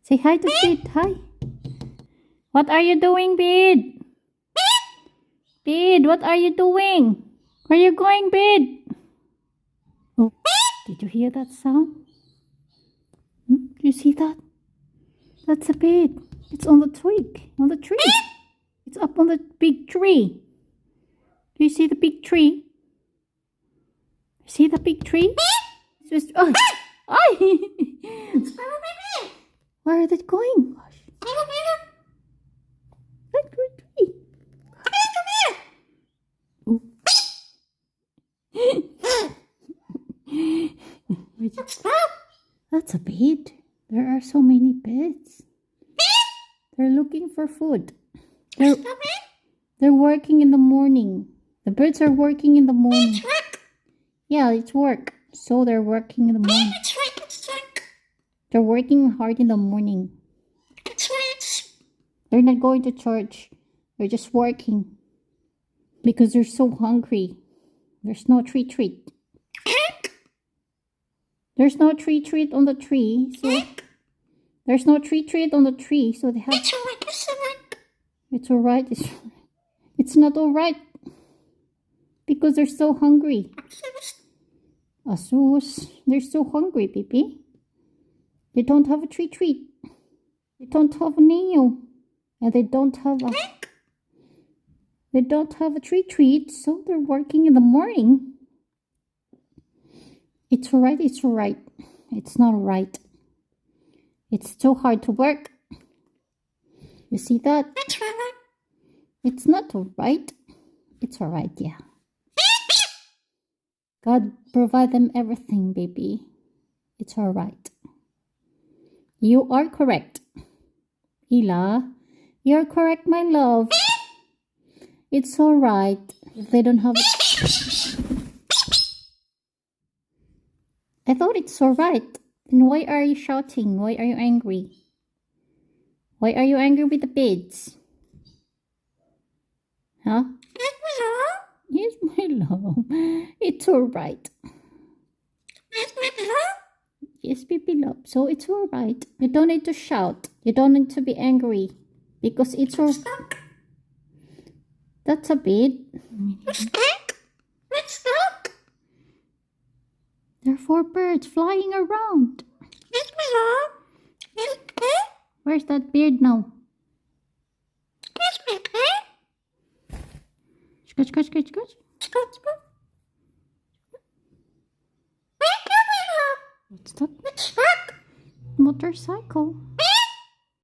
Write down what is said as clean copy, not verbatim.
Say hi to Bid. Hi. What are you doing, Bid? Bid, what are you doing? Where are you going, Bid? Oh, did you hear that sound? Did you see that? That's a Bid. It's on the twig, on the tree. It's up on the big tree. Do you see the big tree? See the big tree? It's just, oh, where are they going? Gosh. That good tree. Oh. That's a bed. There are so many beds. They're looking for food. They're working in the morning. The birds are working in the morning. Yeah, it's work. So they're working in the morning. They're working hard in the morning. They're not going to church. They're just working. Because they're so hungry. There's no treat. There's no treat on the tree. So there's no treat on the tree. So they have... It's alright. It's not alright. Because they're so hungry. Asus. They're so hungry, baby. They don't have a treat. They don't have a nail. And they don't have a... They don't have a treat. So they're working in the morning. It's alright. It's alright. It's not alright. It's too hard to work. You see that? It's not alright. It's alright, yeah. God provide them everything, baby. It's alright. You are correct. Ila, you're correct, my love. It's alright. If they don't have it. I thought it's alright. Then why are you shouting? Why are you angry? Why are you angry with the birds? Huh? Yes, my love. It's alright. Yes, baby love. So it's alright. You don't need to shout. You don't need to be angry. Because it's all... That's a bit. There are 4 birds flying around. Where's that bird now? Scratch. What's that? Motorcycle.